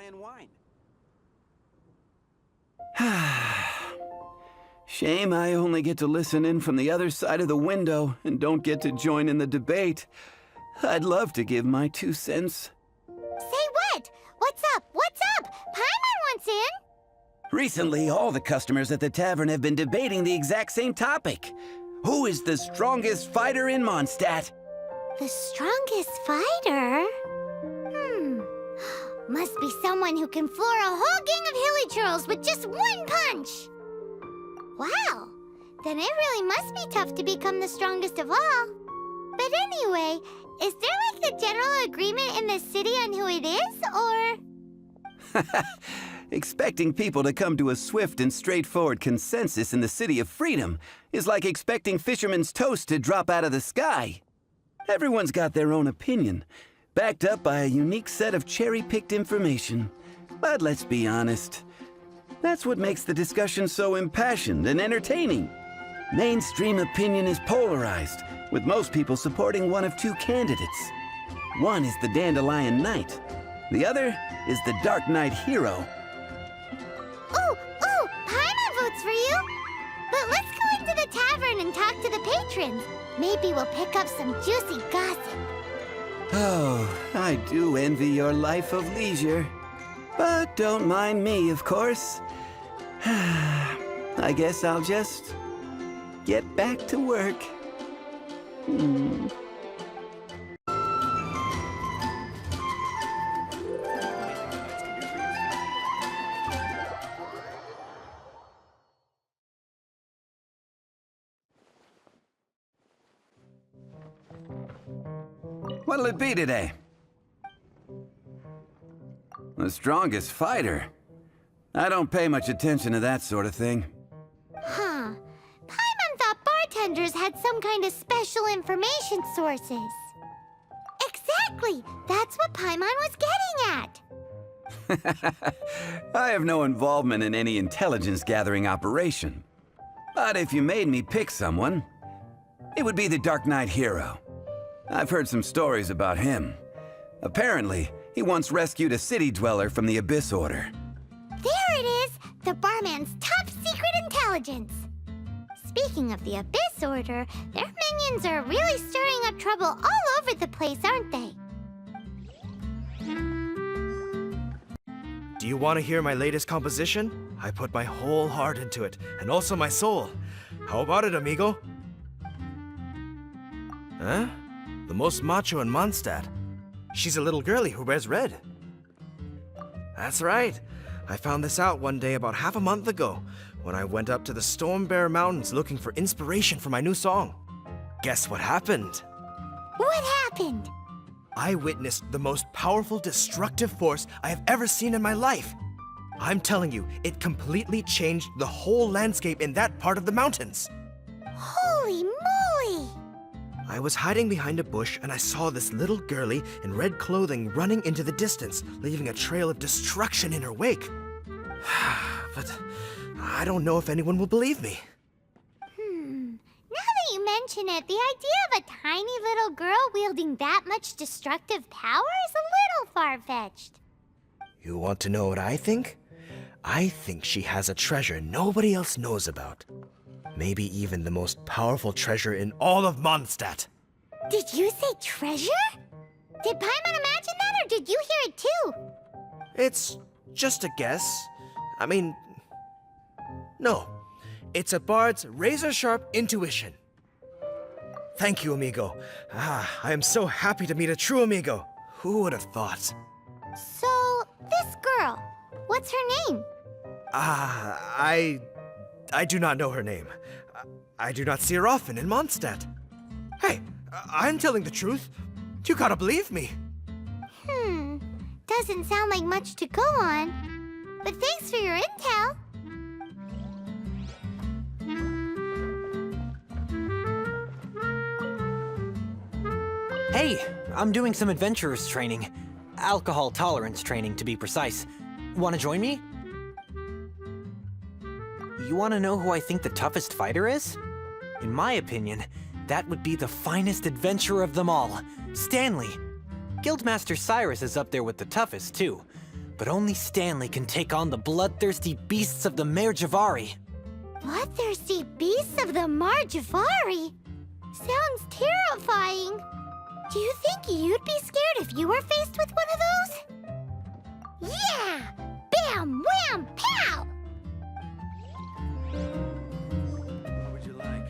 canned wine. Shame I only get to listen in from the other side of the window and don't get to join in the debate. I'd love to give my 2 cents. Say what? What's up? What's up? Paimon wants in! Recently, all the customers at the tavern have been debating the exact same topic. Who is the strongest fighter in Mondstadt? The strongest fighter? Must be someone who can floor a whole gang of hilly churls with just 1 punch! Wow, then it really must be tough to become the strongest of all. But anyway, is there like a general agreement in the city on who it is, or...? Expecting people to come to a swift and straightforward consensus in the City of Freedom is like expecting fisherman's toast to drop out of the sky. Everyone's got their own opinion, backed up by a unique set of cherry-picked information. But let's be honest, that's what makes the discussion so impassioned and entertaining. Mainstream opinion is polarized, with most people supporting one of 2 candidates. One is the Dandelion Knight. The other is the Dark Knight Hero. Ooh, Paimon votes for you! But let's go into the tavern and talk to the patrons. Maybe we'll pick up some juicy gossip. Oh, I do envy your life of leisure. But don't mind me, of course. I guess I'll just get back to work. What'll it be today? The strongest fighter? I don't pay much attention to that sort of thing. Huh. Paimon thought bartenders had some kind of special information sources. Exactly! That's what Paimon was getting at! I have no involvement in any intelligence-gathering operation. But if you made me pick someone, it would be the Dark Knight Hero. I've heard some stories about him. Apparently, he once rescued a city dweller from the Abyss Order. There it is! The barman's top secret intelligence! Speaking of the Abyss Order, their minions are really stirring up trouble all over the place, aren't they? Do you want to hear my latest composition? I put my whole heart into it, and also my soul. How about it, amigo? Huh? The most macho in Mondstadt. She's a little girlie who wears red. That's right. I found this out one day about half a month ago, when I went up to the Storm Bear Mountains looking for inspiration for my new song. Guess what happened? What happened? I witnessed the most powerful destructive force I have ever seen in my life. I'm telling you, it completely changed the whole landscape in that part of the mountains. Holy moly! I was hiding behind a bush and I saw this little girlie in red clothing running into the distance, leaving a trail of destruction in her wake. But I don't know if anyone will believe me. Now that you mention it, the idea of a tiny little girl wielding that much destructive power is a little far-fetched. You want to know what I think? I think she has a treasure nobody else knows about. Maybe even the most powerful treasure in all of Mondstadt. Did you say treasure? Did Paimon imagine that, or did you hear it too? It's just a guess. I mean, no. It's a bard's razor-sharp intuition. Thank you, amigo. I am so happy to meet a true amigo. Who would have thought? So, this girl, what's her name? I do not know her name. I do not see her often in Mondstadt. Hey, I'm telling the truth. You gotta believe me. Doesn't sound like much to go on. But thanks for your intel. Hey, I'm doing some adventurers training. Alcohol tolerance training, to be precise. Want to join me? You want to know who I think the toughest fighter is? In my opinion, that would be the finest adventurer of them all, Stanley. Guildmaster Cyrus is up there with the toughest, too. But only Stanley can take on the bloodthirsty beasts of the Mare Javari. Bloodthirsty beasts of the Marjavari? Sounds terrifying. Do you think you'd be scared if you were faced with one of those? Yeah! Bam! Wham! Pow! What would you like?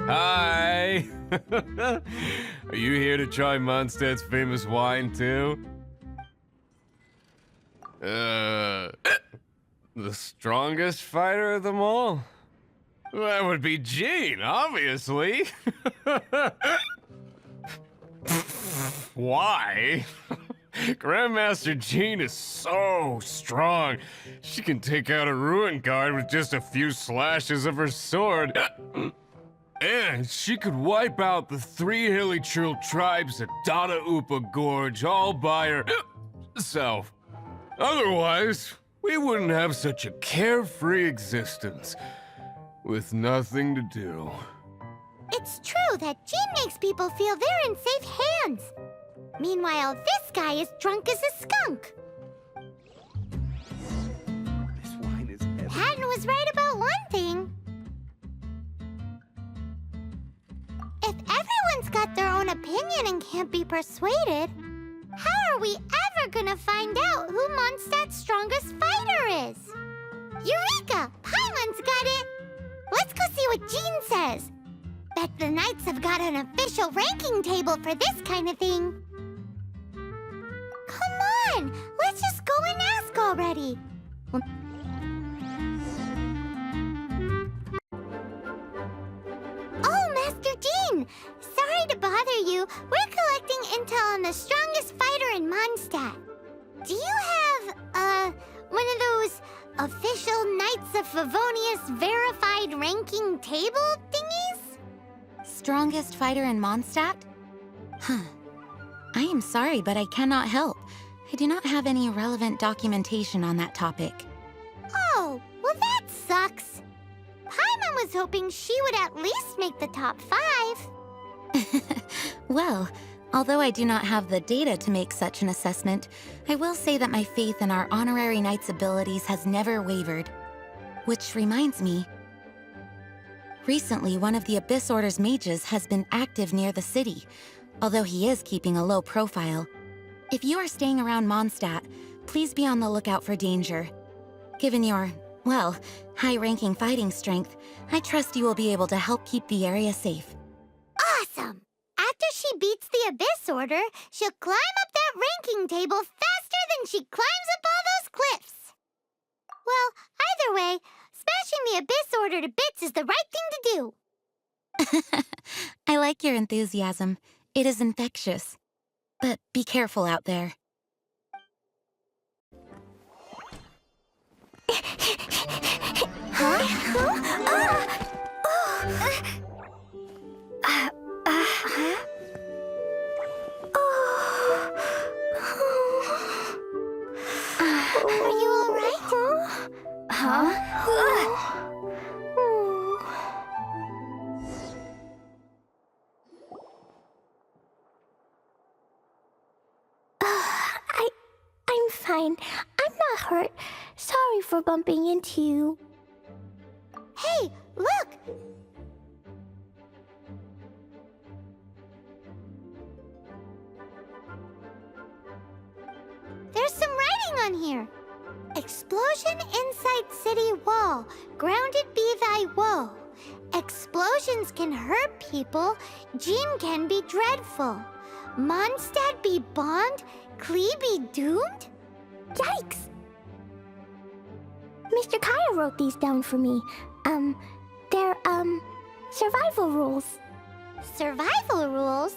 Hi! Are you here to try Mondstadt's famous wine, too? The strongest fighter of them all? That would be Gene, obviously. Why? Grandmaster Jean is so strong. She can take out a ruin guard with just a few slashes of her sword. And she could wipe out the 3 hilly Churl tribes at Dada Upa Gorge all by herself. Otherwise, we wouldn't have such a carefree existence with nothing to do. It's true that Jean makes people feel they're in safe hands. Meanwhile, this guy is drunk as a skunk. This wine is heavy. Patton was right about one thing. If everyone's got their own opinion and can't be persuaded, how are we ever gonna find out who Mondstadt's strongest fighter is? Eureka! Paimon's got it! Let's go see what Jean says. Bet the Knights have got an official ranking table for this kind of thing. Come on! Let's just go and ask already. Oh, Master Jean! Sorry to bother you. We're collecting intel on the strongest fighter in Mondstadt. Do you have, one of those official Knights of Favonius verified ranking table thingies? Strongest fighter in Mondstadt? Huh. I am sorry, but I cannot help. I do not have any relevant documentation on that topic. Oh, well that sucks. Paimon was hoping she would at least make the top 5. Well, although I do not have the data to make such an assessment, I will say that my faith in our honorary knight's abilities has never wavered. Which reminds me, recently one of the Abyss Order's mages has been active near the city, although he is keeping a low profile. If you are staying around Mondstadt, please be on the lookout for danger. Given your, well, high-ranking fighting strength, I trust you will be able to help keep the area safe. Awesome! After she beats the Abyss Order, she'll climb up that ranking table faster than she climbs up all those cliffs. Well, either way, smashing the Abyss Order to bits is the right thing to do. I like your enthusiasm. It is infectious. But be careful out there. Are you all right? I'm fine. I'm not hurt. Sorry for bumping into you. Hey, look! There's some writing on here. Explosion inside city wall. Grounded be thy woe. Explosions can hurt people. Jean can be dreadful. Mondstadt be bombed. Klee be doomed? Yikes! Mr. Kaya wrote these down for me. They're, survival rules. Survival rules?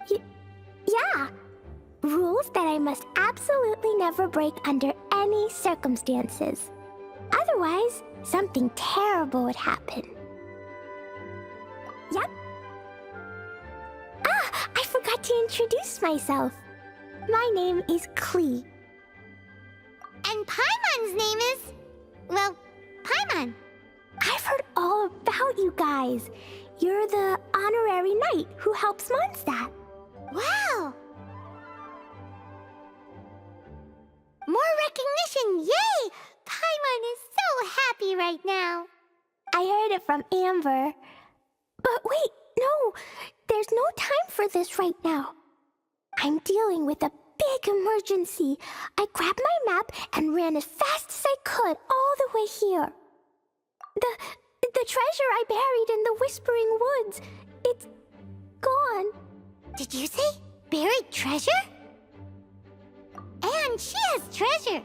Yeah. Rules that I must absolutely never break under any circumstances. Otherwise, something terrible would happen. Yep. Ah, I forgot to introduce myself. My name is Klee. And Paimon's name is... well, Paimon. I've heard all about you guys. You're the, honorary knight who helps Mondstadt. Wow! More recognition, yay! Paimon is so happy right now. I heard it from Amber. But wait, no, there's no time for this right now. I'm dealing with a big emergency. I grabbed my map and ran as fast as I could all the way here. The treasure I buried in the Whispering Woods, it's gone. Did you say buried treasure? And she has treasure.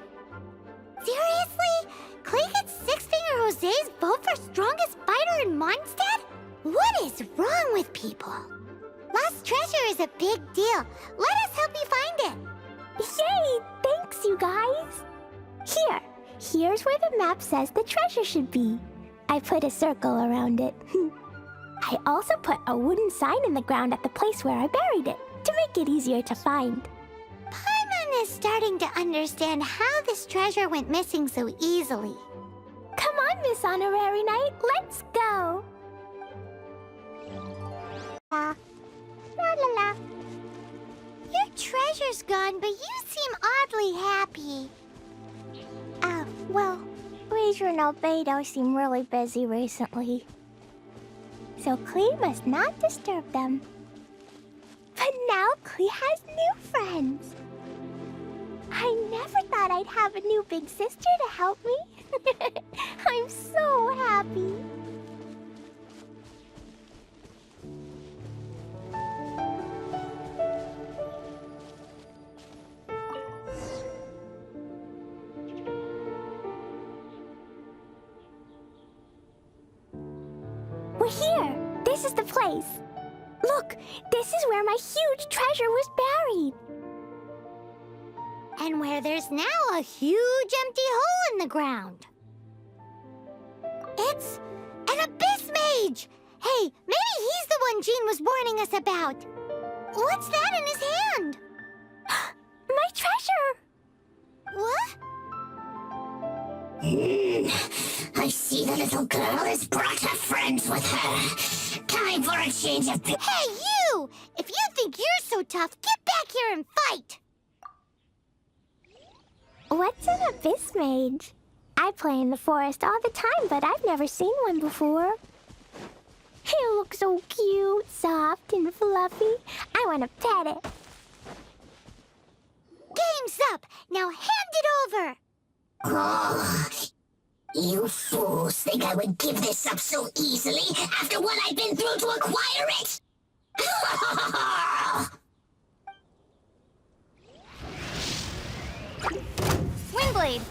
Seriously? Klee gets Six-Finger Jose's vote for strongest fighter in Mondstadt? What is wrong with people? Lost treasure is a big deal. Let us help you find it. Yay! Thanks, you guys. Here's where the map says the treasure should be. I put a circle around it. I also put a wooden sign in the ground at the place where I buried it, to make it easier to find. Paimon is starting to understand how this treasure went missing so easily. Come on, Miss Honorary Knight, let's go! La la la. Your treasure's gone, but you seem oddly happy. Well, Razor and Albedo seem really busy recently. So Klee must not disturb them. But now Klee has new friends. I never thought I'd have a new big sister to help me. I'm so happy. We're here! This is the place! Look! This is where my huge treasure was buried! And where there's now a huge empty hole in the ground. It's an Abyss Mage! Hey, maybe he's the one Jean was warning us about. What's that in his hand? My treasure! What? I see the little girl has brought her friends with her. Time for a change of... Hey, you! If you think you're so tough, get back here and fight! What's an Abyss Mage? I play in the forest all the time, but I've never seen one before. He looks so cute, soft, and fluffy. I want to pet it. Game's up! Now hand it over! Oh, you fools think I would give this up so easily after what I've been through to acquire it? Windblade!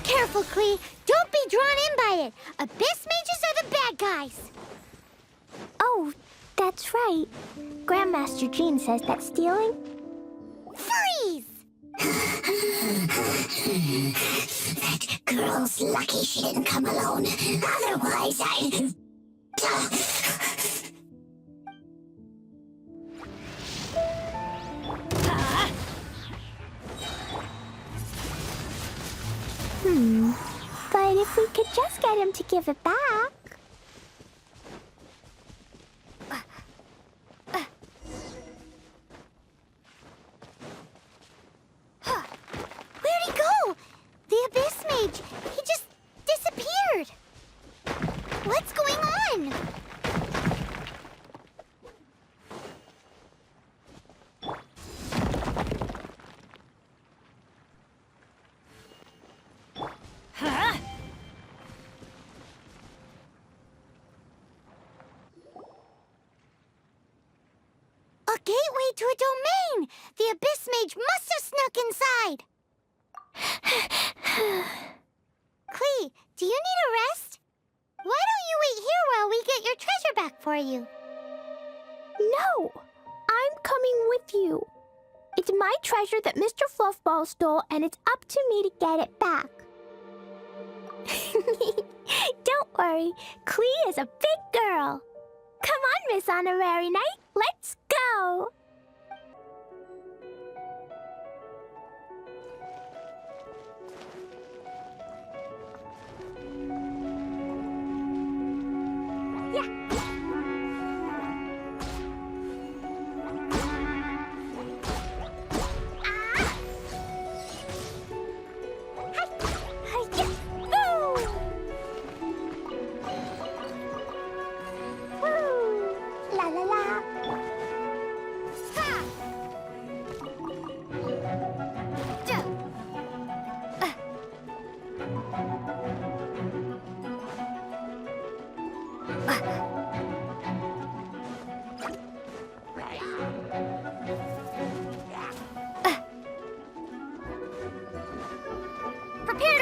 Careful, Klee! Don't be drawn in by it! Abyss mages are the bad guys! Oh, that's right. Grandmaster Jean says that stealing... Freeze! That girl's lucky she didn't come alone. Otherwise, I'd... But if we could just get him to give it back... Where'd he go? The Abyss Mage! He just disappeared! What's going on? A gateway to a domain! The Abyss Mage must have snuck inside! Klee, do you need a rest? Why don't you wait here while we get your treasure back for you? No! I'm coming with you. It's my treasure that Mr. Fluffball stole, and it's up to me to get it back. Don't worry, Klee is a big girl. Come on, Miss Honorary Knight, let's go!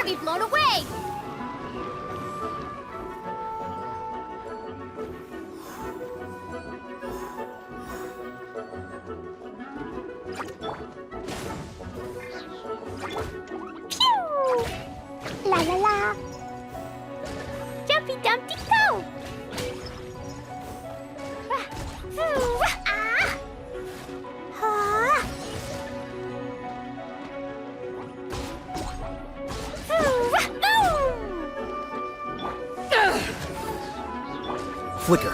gonna be blown away! Pew! La la la! Jumpy Dumpty go! Flicker.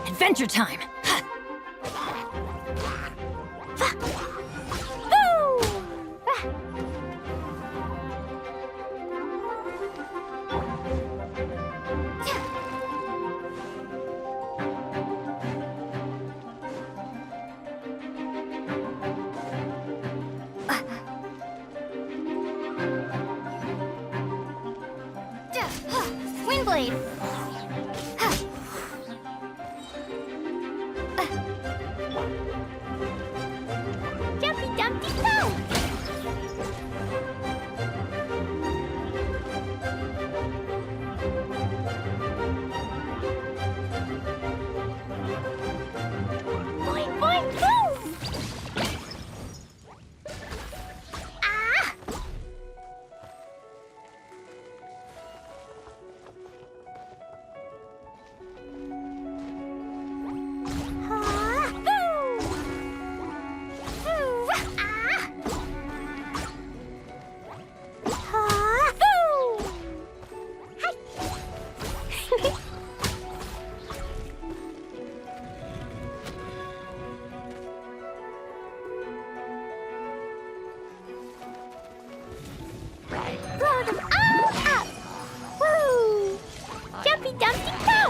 Adventure time! Windblade! Jumpy Dumpty go! Boing boing boom! Ah! Ah! Boom! Boo! Ah! Ah! Boo! Hi! Blow them all up! Woo! Jumpy Dumpty go!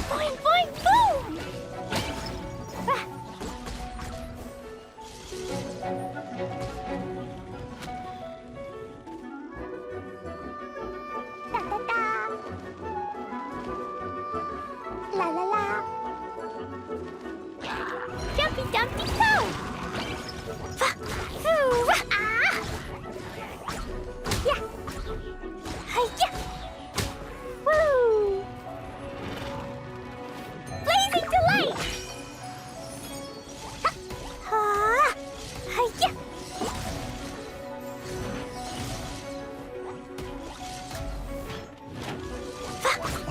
Boing boing boom! Ah. Da da da! La la la! Jumpy Dumpty go! Woo! Ah! Yeah! Hi-ya! Woo! Blazing delight! Ha! Hi-ya!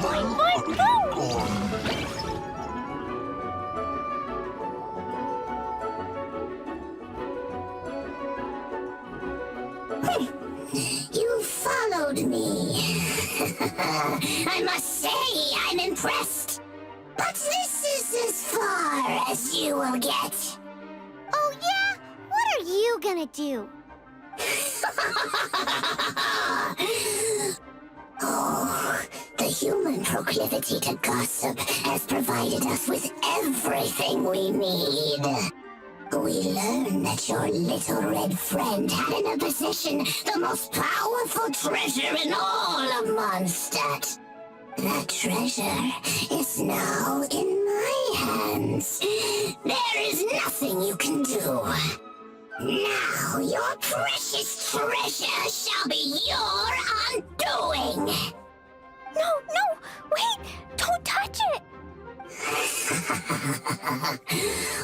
Boing, boing, boom! You followed me. I must say, I'm impressed. But this is as far as you will get. Oh yeah? What are you gonna do? Oh, the human proclivity to gossip has provided us with everything we need. We learned that your little red friend had in her possession the most powerful treasure in all of Mondstadt. That treasure is now in my hands. There is nothing you can do. Now your precious treasure shall be your undoing. No, no! Wait! Don't touch it!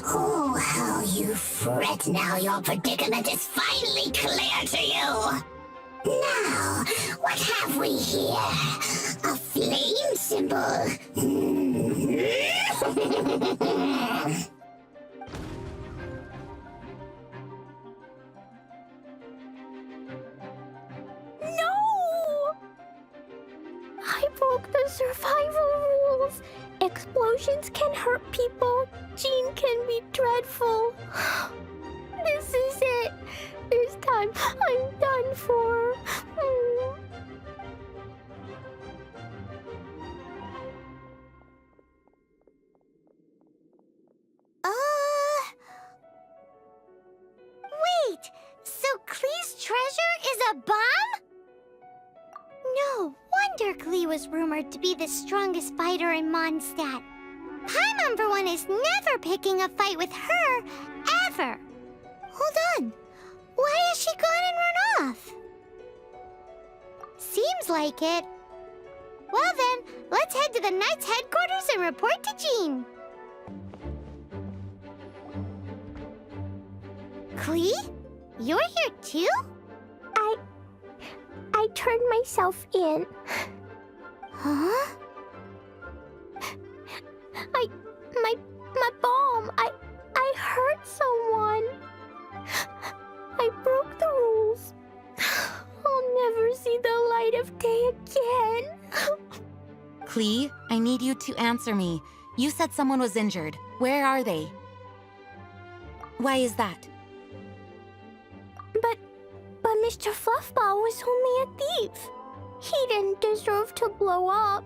Oh, how you fret now your predicament is finally clear to you. Now, what have we here? A flame symbol. No! I broke the survival rules. Explosions can hurt people. Jean can be dreadful. This is it. This time, I'm done for. Wait, so Klee's treasure is a bomb? No wonder Klee was rumored to be the strongest fighter in Mondstadt. Paimon, for one, is never picking a fight with her, ever. Hold on. Why has she gone and run off? Seems like it. Well then, let's head to the Knight's headquarters and report to Jean. Klee? You're here too? I turned myself in. Huh? My bomb. I hurt someone. I broke the rules. I'll never see the light of day again. Klee, I need you to answer me. You said someone was injured. Where are they? Why is that? But Mr. Fluffball was only a thief. He didn't deserve to blow up.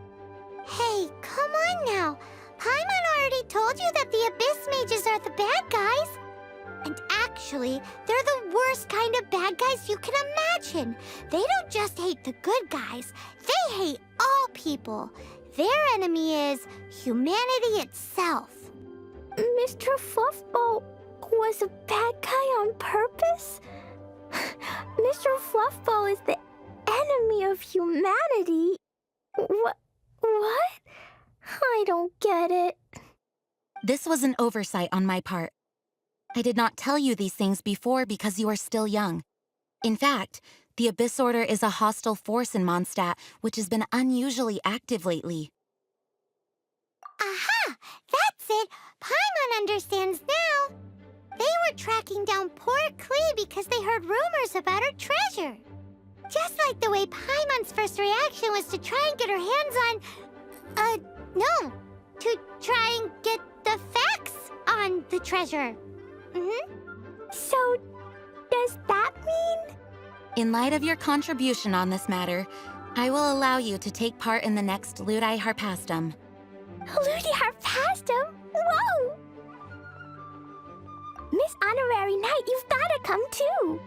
Hey, come on now. Paimon already told you that the Abyss Mages are the bad guys. And actually, they're the worst kind of bad guys you can imagine. They don't just hate the good guys. They hate all people. Their enemy is humanity itself. Mr. Fluffball was a bad guy on purpose? Mr. Fluffball is the enemy of humanity? What? I don't get it. This was an oversight on my part. I did not tell you these things before because you are still young. In fact, the Abyss Order is a hostile force in Mondstadt, which has been unusually active lately. Aha! That's it! Paimon understands now. They were tracking down poor Klee because they heard rumors about her treasure. Just like the way Paimon's first reaction was to try and get her hands on... no. To try and get the facts on the treasure. So, does that mean? In light of your contribution on this matter, I will allow you to take part in the next Ludi Harpastum. Ludi Harpastum? Whoa! Miss Honorary Knight, you've gotta come too.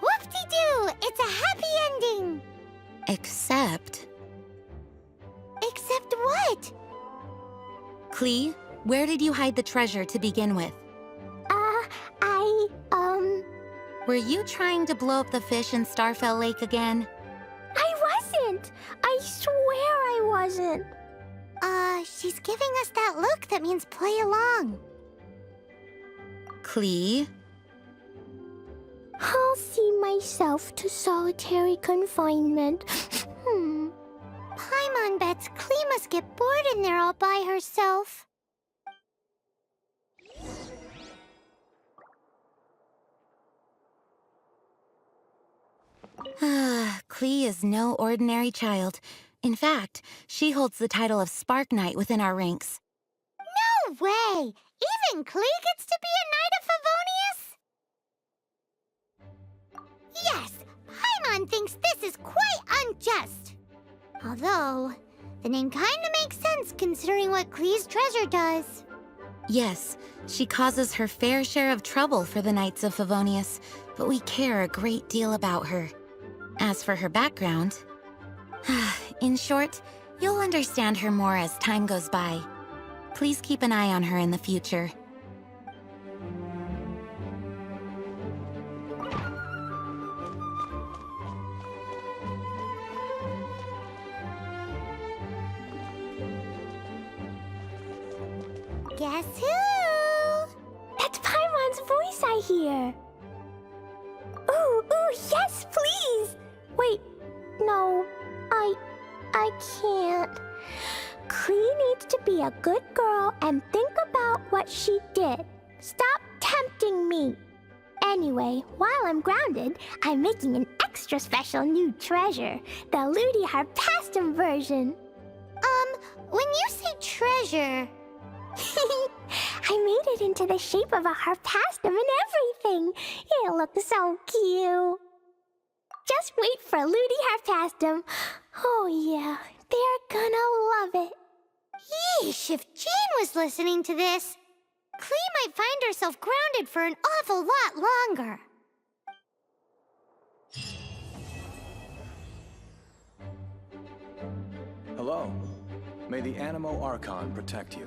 Whoop-de-doo! It's a happy ending! Except... Except what? Klee, where did you hide the treasure to begin with? Were you trying to blow up the fish in Starfell Lake again? I wasn't! I swear I wasn't. She's giving us that look that means play along. Klee? I'll see myself to solitary confinement. Paimon bets Klee must get bored in there all by herself. Klee is no ordinary child. In fact, she holds the title of Spark Knight within our ranks. No way! Even Klee gets to be a Knight of Favonius? Yes, Paimon thinks this is quite unjust. Although, the name kinda makes sense considering what Klee's treasure does. Yes, she causes her fair share of trouble for the Knights of Favonius, but we care a great deal about her. As for her background... in short, you'll understand her more as time goes by. Please keep an eye on her in the future. Guess who? That's Paimon's voice I hear. Ooh, yes, please! Wait, no, I can't. Klee needs to be a good girl and think about what she did. Stop tempting me. Anyway, while I'm grounded, I'm making an extra special new treasure, the Ludi Harpastum version. When you say treasure... I made it into the shape of a harpastum and everything. It looks so cute. Just wait for Ludi Harpastum. Oh yeah, they're gonna love it. Yeesh, if Jean was listening to this, Klee might find herself grounded for an awful lot longer. Hello. May the Animo Archon protect you.